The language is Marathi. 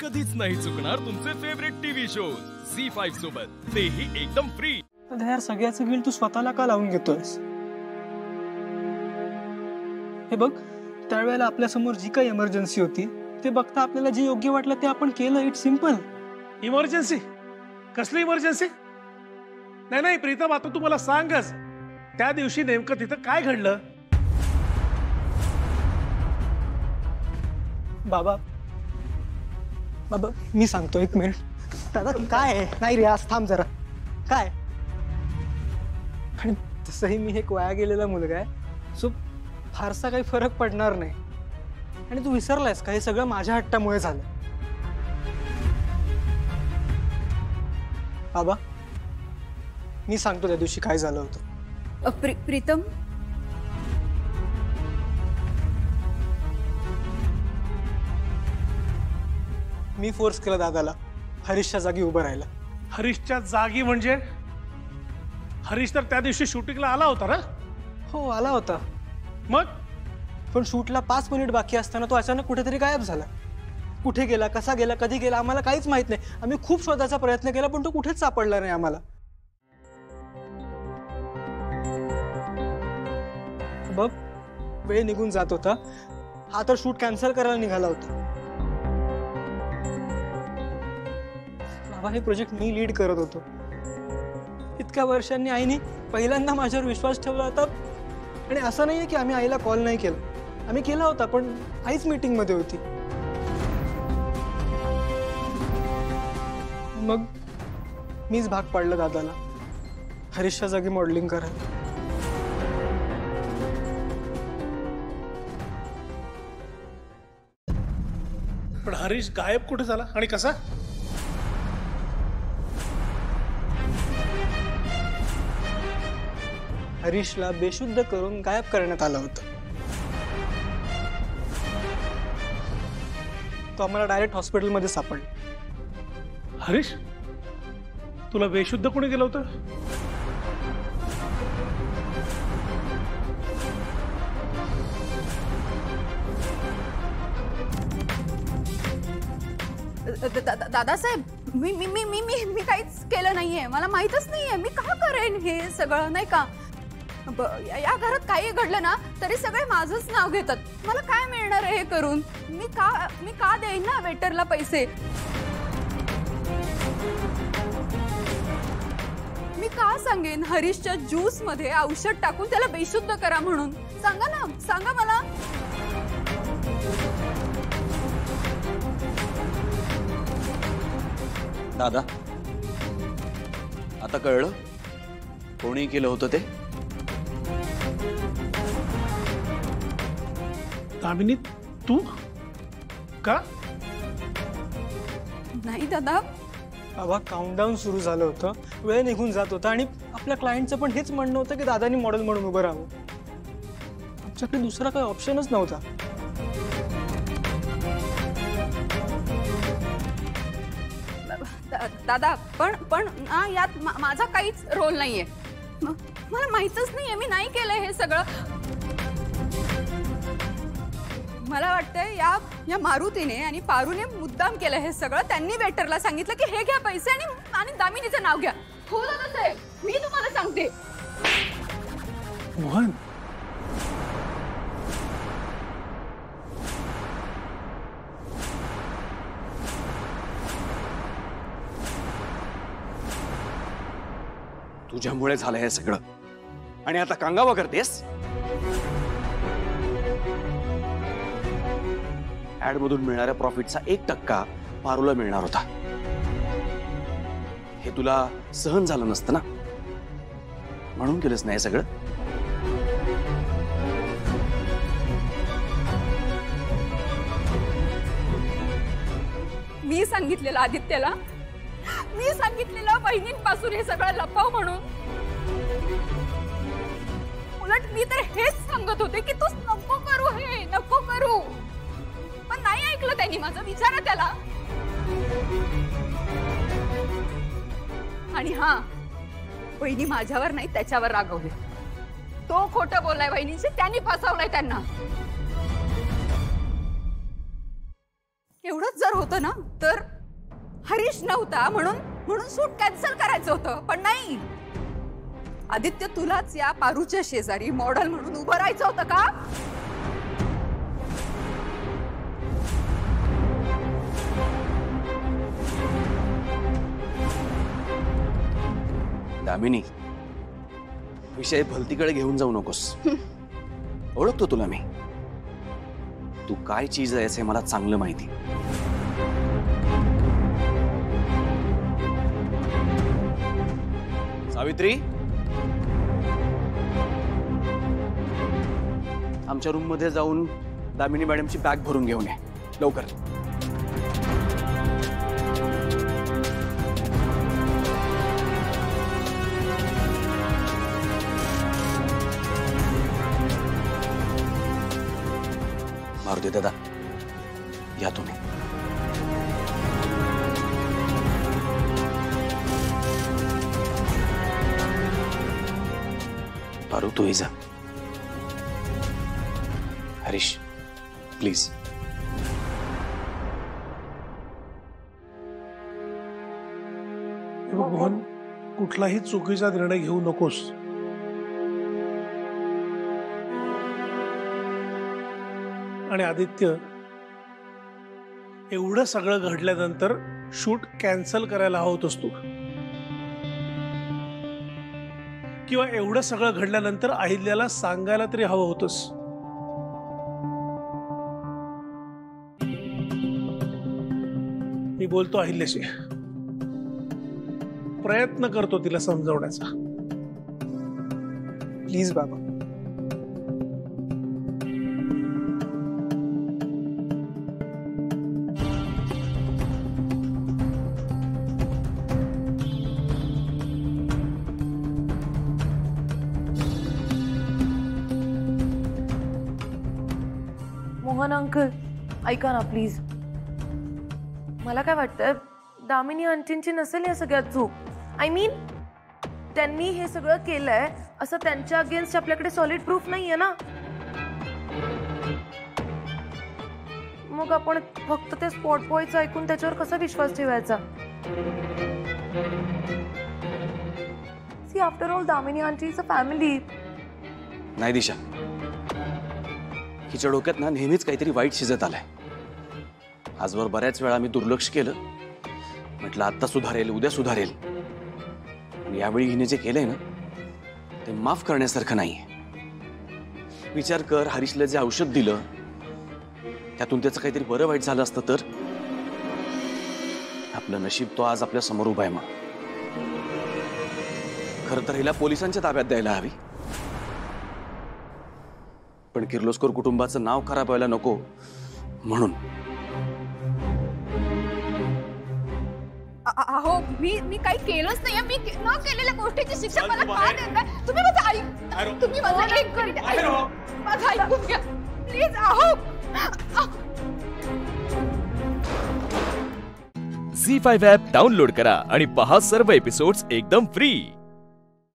कधीच नाही चुकणार तुमचे फेवरेट टीव्ही शोज झी5 सोबत, तेही एकदम फ्री। यार सगळ्याचं गिल्ट तू स्वतःला का लावून घेतोयस? हे बघ, त्यावेळेला आपल्या समोर जी काही इमर्जन्सी होती ते बघता आपल्याला जे योग्य वाटलं ते आपण केलं। It's simple. इमर्जन्सी? कसली इमर्जन्सी? नाही नाही प्रीतम, आता तू मला सांगच, त्या दिवशी नेमकं तिथं काय घडलं? बाबा बाबा मी सांगतो, एक मिनिट। दादा काय आहे? नाही रे, आज थांब जरा। काय? आणि तसंही मी एक वाया गेलेला मुलगा आहे, सो फारसा काही फरक पडणार नाही। आणि तू विसरलायस का, हे सगळं माझ्या हट्टामुळे झालं। बाबा मी सांगतो त्या दिवशी काय झालं होतं। प्रीतम, मी फोर्स केला दादाला हरीशच्या जागी उभं राहायला। हरीशच्या जागी म्हणजे? हरीश तर त्या दिवशी शूटिंगला आला होता ना? हो आला होता, मग? पण शूटला 5 मिनिट बाकी असताना तो अचानक कुठेतरी गायब झाला। कुठे गेला, कसा गेला, कधी गेला आम्हाला काहीच माहित नाही। आम्ही खूप शोधायचा प्रयत्न केला पण तो कुठेच सापडला नाही आम्हाला। बघ, वेळ निघून जात होता, हा तर शूट कॅन्सल करायला निघाला होता। बाबा हे प्रोजेक्ट मी लीड करत होतो। इतक्या वर्षांनी आईने पहिल्यांदा माझ्यावर विश्वास ठेवला होता। आणि असं नाहीये की आम्ही आईला कॉल नाही केला, आम्ही केला होता, पण आईच मीटिंग मध्ये होती। मग मीच भाग पाडलं दादाला हरीशच्या जागी मॉडेलिंग करायला। पण हरीश गायब कुठे झाला आणि कसा? हरीशला बेशुद्ध करून गायब करण्यात आलं होतं। तो आम्हाला डायरेक्ट हॉस्पिटलमध्ये सापडला। हरीश, तुला बेशुद्ध कोणी केलं होतं? दादासाहेब, मी मी मी मी मी मी काहीच केलं नाहीये, मला माहीतच नाहीये। मी का करेन हे सगळं, नाही का? या घरात काही घडलं ना तरी सगळे माझंच नाव घेतात। मला काय मिळणार आहे हे करून? मी का देईन ना वेटरला पैसे? मी का सांगेन हरीशच्या ज्यूस मध्ये औषध टाकून त्याला बेशुद्ध करा म्हणून? सांगा ना, सांगा मला। दादा, आता कळलं कोणी केलं होतं ते? दामिनी, तू का? नाही दादा, बाबा काउंटडाऊन सुरू झालं होतं, वेळ निघून जात होता आणि आपल्या क्लायंटचं पण हेच म्हणणं होतं की दादानी मॉडेल म्हणून उभं राहावं। आमच्याकडे दुसरा काही ऑप्शनच नव्हता। दादा पण यात माझा काहीच रोल नाहीये। मला माहीतच नाहीये, मी नाही केलंय हे सगळं। मला वाटतंय या मारुतीने आणि पारूने मुद्दाम केलं हे सगळं। त्यांनी वेटरला सांगितलं की हे घ्या पैसे आणि दामिनीचं नाव घ्या। हो दादासाहेब, मी तुम्हाला सांगते। मोहन, तुझ्यामुळे झालं हे सगळं आणि आता कांगावा करतेस? ऍड मधून मिळणाऱ्या प्रॉफिटचा 1% पारूला मिळणार होता। हे तुला सहन झालं नसतं ना, म्हणून केलंस नाही सगळं? मी सांगितलेलं आदित्यला, मी सांगितलेलं बहिणींपासून हे सगळं लपव म्हणून। उलट मी तर हेच सांगत होते की तू नको करू, हे नको करू, पण नाही ऐकलं त्यांनी माझं। विचारा त्याला। आणि हा, बहिणी माझ्यावर नाही त्याच्यावर रागवले। तो खोटं बोललाय बहिणीशी, त्यांनी फसवलंय त्यांना। एवढंच असंच जर होतं ना तर हरीश नव्हता म्हणून शूट कॅन्सल करायचं होतं, पण नाही. आदित्य, तुलाच या पारूच्या शेजारी मॉडेल म्हणून उभं राहायचं होतं का? दामिनी, विषय भलतीकडे घेऊन जाऊ नकोस. ओळखतो तुला मी. तू काय चीज आहेस हे मला चांगलं माहिती. सावित्री, आमच्या रूम मध्ये जाऊन दामिनी मॅडमची बॅग भरून घेऊन ये लवकर. मारुती दादा, या तुम्ही. पारू, तू जा. हरीश, प्लीज. मोहन, कुठलाही चुकीचा निर्णय घेऊ नकोस. आणि आदित्य, एवढं सगळं घडल्यानंतर शूट कॅन्सल करायला हवं होतंस तू, किंवा एवढं सगळं घडल्यानंतर अहिल्याला सांगायला तरी हवं होतंस. मी बोलतो अहिल्याशी, प्रयत्न करतो तिला समजवण्याचा. प्लीज बाबा. मोहन अंकल, ऐका ना प्लीज. मला काय वाटतं, दामिनी आंटींची नसेल या सगळ्यात चूक. आय मीन, त्यांनी हे सगळं केलंय असं त्यांच्या अगेन्स्ट आपल्याकडे सॉलिड प्रूफ नाहीये ना. मग आपण फक्त ते स्पॉट बॉयचं ऐकून त्याच्यावर कसा विश्वास ठेवायचा? See, after all Damini aunty is a family. नाही दिशा, हिच्या डोक्यात ना नेहमीच काहीतरी वाईट शिजत आलंय. आजवर बऱ्याच वेळा मी दुर्लक्ष केलं. म्हटलं आता सुधारेल, उद्या सुधारेल. यावेळी हिने जे केलंय ना ते माफ करण्यासारखं नाहीये. विचार कर, हरीशला जे औषध दिलं त्यातून त्याचं काहीतरी बरं वाईट झालं असतं तर. आपलं नशीब तो आज आपल्या समोर उभा आहे. मग खरं तर हिला पोलिसांच्या ताब्यात द्यायला हवी, पण किर्लोस्कर कुटुंबाचं नाव खराब व्हायला नको म्हणून. अहो, मी काही केलंच नाही. मी न केलेल्या गोष्टीची शिक्षा मला का देताय? तुम्ही माझं ऐक, तुम्ही माझं एक मिनिट माझं ऐकून घ्या प्लीज. अहो, झी5 ॲप डाउनलोड करा आणि पहा सर्व एपिसोड्स एकदम फ्री.